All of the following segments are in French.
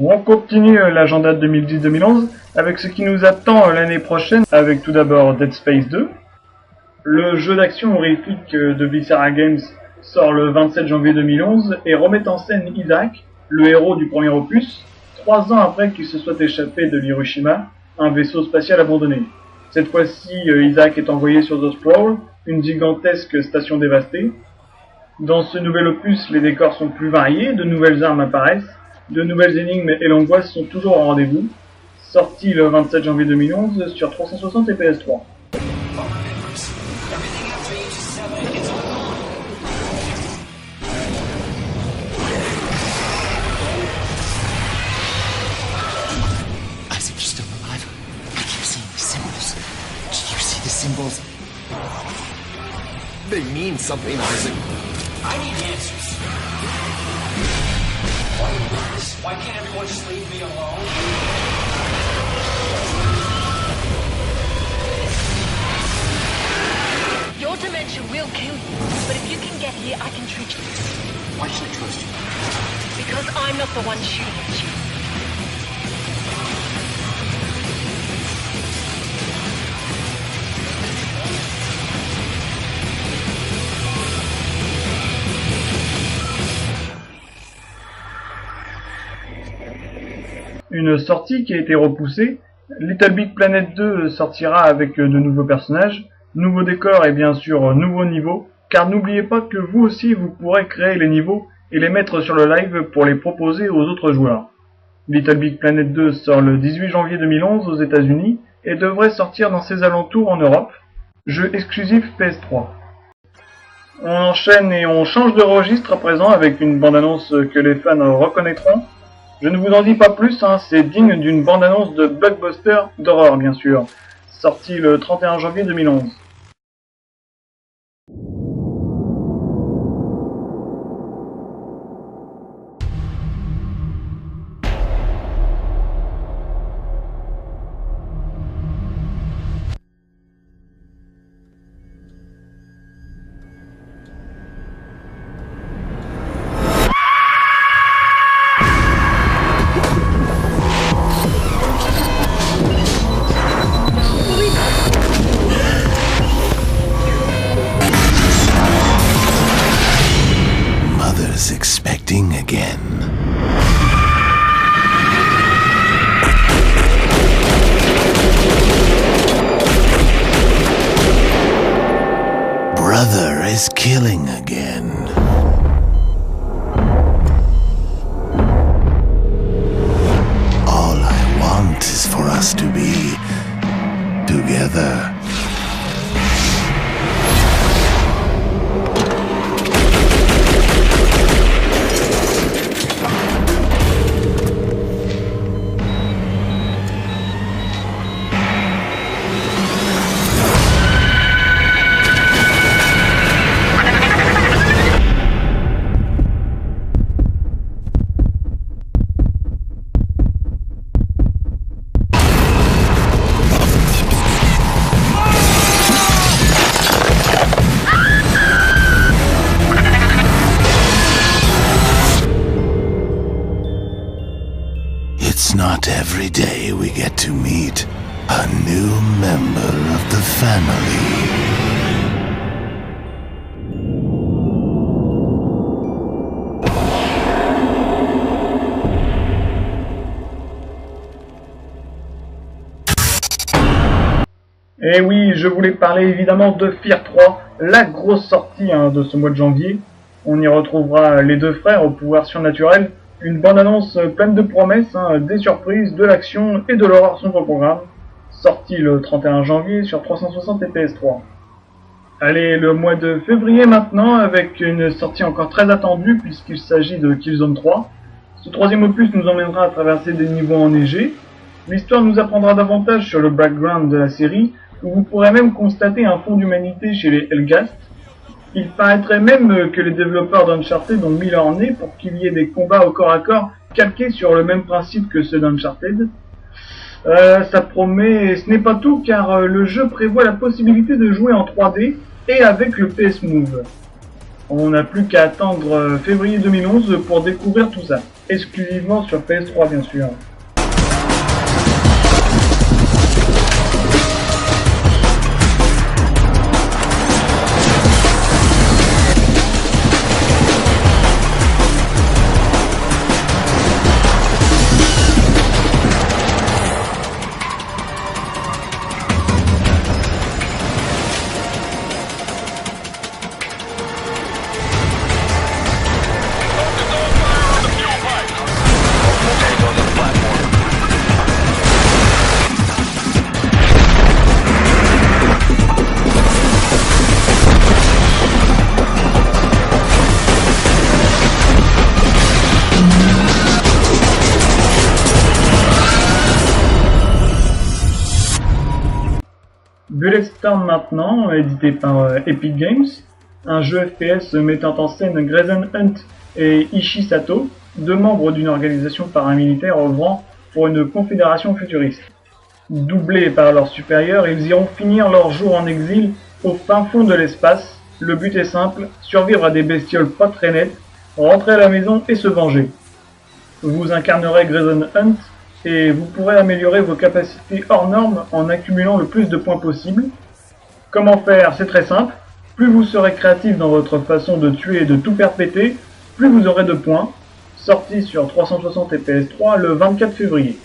On continue l'agenda 2010-2011 avec ce qui nous attend l'année prochaine, avec tout d'abord Dead Space 2. Le jeu d'action horrifique de Viscera Games sort le 27 janvier 2011 et remet en scène Isaac, le héros du premier opus, 3 ans après qu'il se soit échappé de l'Hiroshima, un vaisseau spatial abandonné. Cette fois-ci, Isaac est envoyé sur The Sprawl, une gigantesque station dévastée. Dans ce nouvel opus, les décors sont plus variés, de nouvelles armes apparaissent, de nouvelles énigmes et l'angoisse sont toujours au rendez-vous. Sorti le 27 janvier 2011 sur 360 et PS3. Symbols. They mean something, Isaac. I need answers. Why can't everyone just leave me alone? Your dimension will kill you, but if you can get here, I can treat you. Why should I trust you? Because I'm not the one shooting at you. Une sortie qui a été repoussée, Little Big Planet 2 sortira avec de nouveaux personnages, nouveaux décors et bien sûr nouveaux niveaux, car n'oubliez pas que vous aussi vous pourrez créer les niveaux et les mettre sur le live pour les proposer aux autres joueurs. Little Big Planet 2 sort le 18 janvier 2011 aux États-Unis et devrait sortir dans ses alentours en Europe, jeu exclusif PS3. On enchaîne et on change de registre à présent avec une bande-annonce que les fans reconnaîtront. Je ne vous en dis pas plus, c'est digne d'une bande-annonce de blockbuster d'horreur bien sûr, sorti le 31 janvier 2011. Expecting again. Brother is killing again. All I want is for us to be together. It's not every day we get to meet a new member of the family. Et oui, je voulais parler évidemment de Fear 3, la grosse sortie de ce mois de janvier. On y retrouvera les deux frères au pouvoir surnaturel. Une bande-annonce pleine de promesses, des surprises, de l'action et de l'horreur sont au programme. Sorti le 31 janvier sur 360 et PS3. Allez, le mois de février maintenant, avec une sortie encore très attendue puisqu'il s'agit de Killzone 3. Ce troisième opus nous emmènera à traverser des niveaux enneigés. L'histoire nous apprendra davantage sur le background de la série, où vous pourrez même constater un fond d'humanité chez les Helghast. Il paraîtrait même que les développeurs d'Uncharted ont mis leur nez pour qu'il y ait des combats au corps à corps calqués sur le même principe que ceux d'Uncharted. Ça promet, ce n'est pas tout car le jeu prévoit la possibilité de jouer en 3D et avec le PS Move. On n'a plus qu'à attendre février 2011 pour découvrir tout ça. exclusivement sur PS3 bien sûr. Bulletstorm maintenant, édité par Epic Games, un jeu FPS mettant en scène Grayson Hunt et Ishii Sato, deux membres d'une organisation paramilitaire œuvrant pour une confédération futuriste. Doublés par leurs supérieurs, ils iront finir leur jour en exil au fin fond de l'espace. Le but est simple, survivre à des bestioles pas très nettes, rentrer à la maison et se venger. Vous incarnerez Grayson Hunt, et vous pourrez améliorer vos capacités hors normes en accumulant le plus de points possible. Comment faire? C'est très simple. Plus vous serez créatif dans votre façon de tuer et de tout faire péter, plus vous aurez de points. Sorti sur 360 et PS3 le 24 février.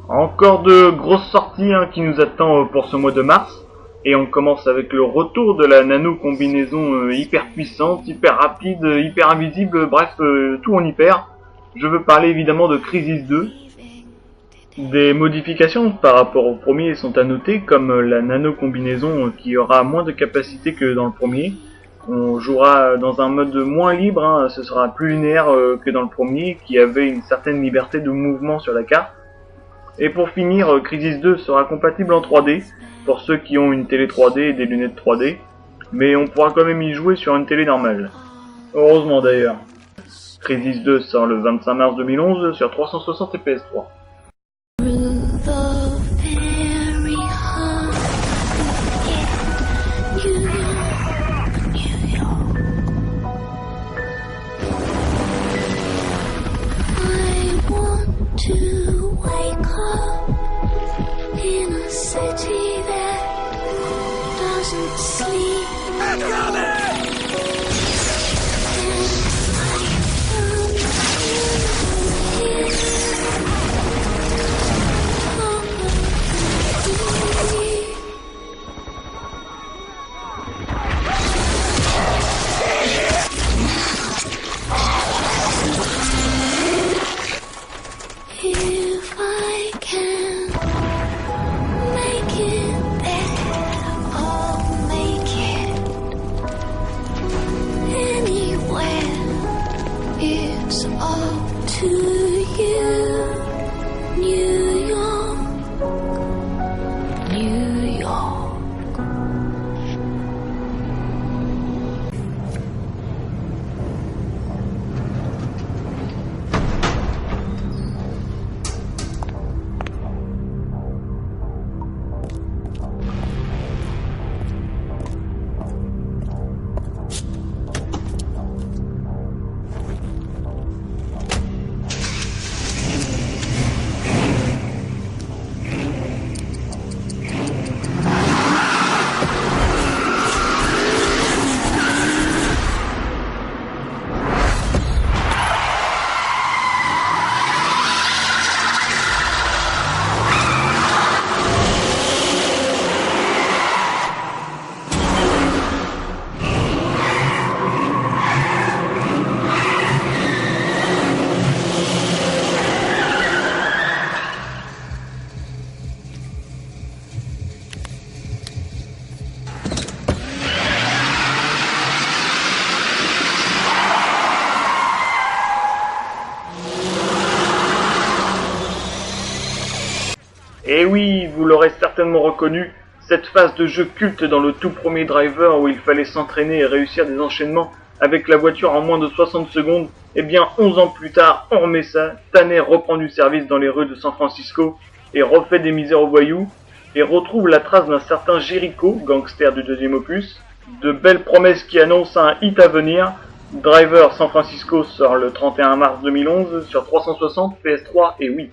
Encore de grosses sorties qui nous attendent pour ce mois de mars. Et on commence avec le retour de la nano combinaison hyper puissante, hyper rapide, hyper invisible, bref, tout en hyper. Je veux parler évidemment de Crysis 2. Des modifications par rapport au premier sont à noter, comme la nano combinaison qui aura moins de capacité que dans le premier. On jouera dans un mode moins libre, ce sera plus linéaire que dans le premier, qui avait une certaine liberté de mouvement sur la carte. Et pour finir, Crysis 2 sera compatible en 3D, pour ceux qui ont une télé 3D et des lunettes 3D, mais on pourra quand même y jouer sur une télé normale. Heureusement d'ailleurs. Crysis 2 sort le 25 mars 2011 sur 360 et PS3. In a city that doesn't sleep. If I can make it there, I'll make it anywhere. It's up to you, New York, New York. Et oui, vous l'aurez certainement reconnu, cette phase de jeu culte dans le tout premier Driver où il fallait s'entraîner et réussir des enchaînements avec la voiture en moins de 60 secondes, eh bien 11 ans plus tard, on remet ça, Tanner reprend du service dans les rues de San Francisco, et refait des misères aux voyous, et retrouve la trace d'un certain Jericho, gangster du deuxième opus, de belles promesses qui annoncent un hit à venir. Driver San Francisco sort le 31 mars 2011 sur 360, PS3 et Wii.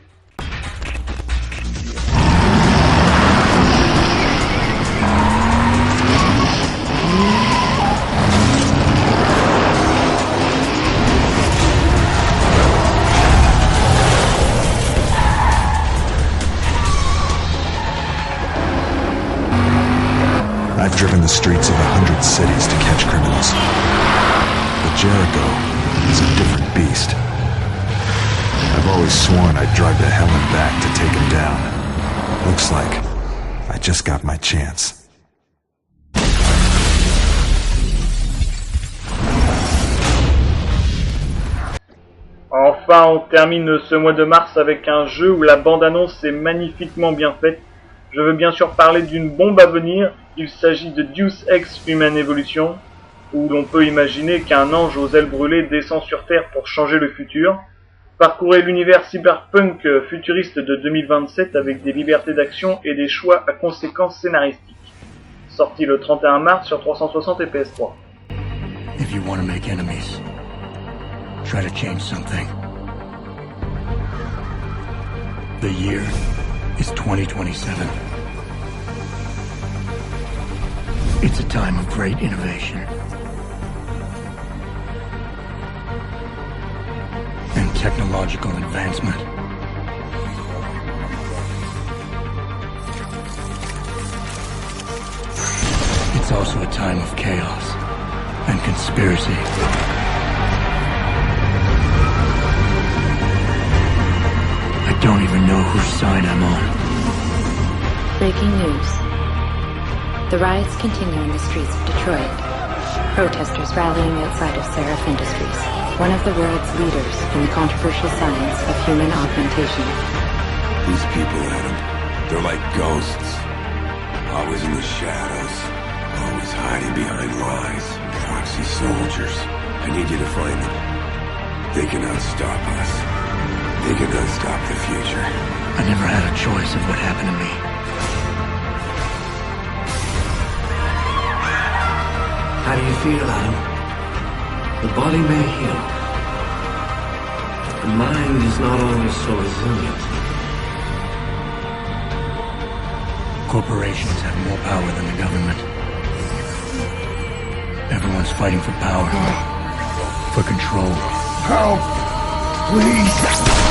I've driven the streets of 100 cities to catch criminals. But Jericho is a different beast. I've always sworn I'd drive to hell and back to take him down. Looks like I just got my chance. Enfin, on termine ce mois de mars avec un jeu où la bande-annonce est magnifiquement bien faite. Je veux bien sûr parler d'une bombe à venir, il s'agit de Deus Ex Human Evolution, où l'on peut imaginer qu'un ange aux ailes brûlées descend sur Terre pour changer le futur. Parcourez l'univers cyberpunk futuriste de 2027 avec des libertés d'action et des choix à conséquences scénaristiques. Sorti le 31 mars sur 360 et PS3. If you want to make enemies, try to change something. The year is 2027. It's a time of great innovation and technological advancement. It's also a time of chaos and conspiracy. I don't even know whose side I'm on. Breaking news. The riots continue in the streets of Detroit. Protesters rallying outside of Seraph Industries, one of the world's leaders in the controversial science of human augmentation. These people, Adam, they're like ghosts. Always in the shadows. Always hiding behind lies. Proxy soldiers. I need you to find them. They cannot stop us. They cannot stop the future. I never had a choice of what happened to me. How do you feel, Adam? The body may heal. The mind is not always so resilient. Corporations have more power than the government. Everyone's fighting for power, for control. Help! Please!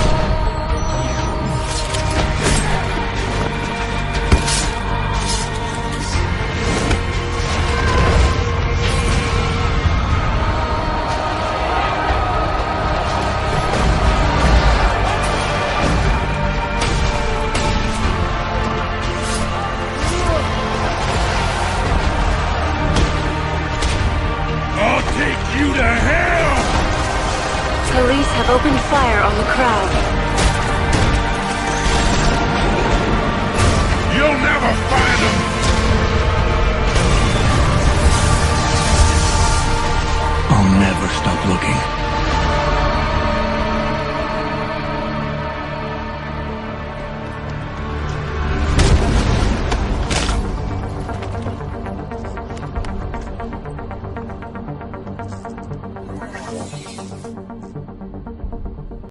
Police have opened fire on the crowd. You'll never find them! I'll never stop looking.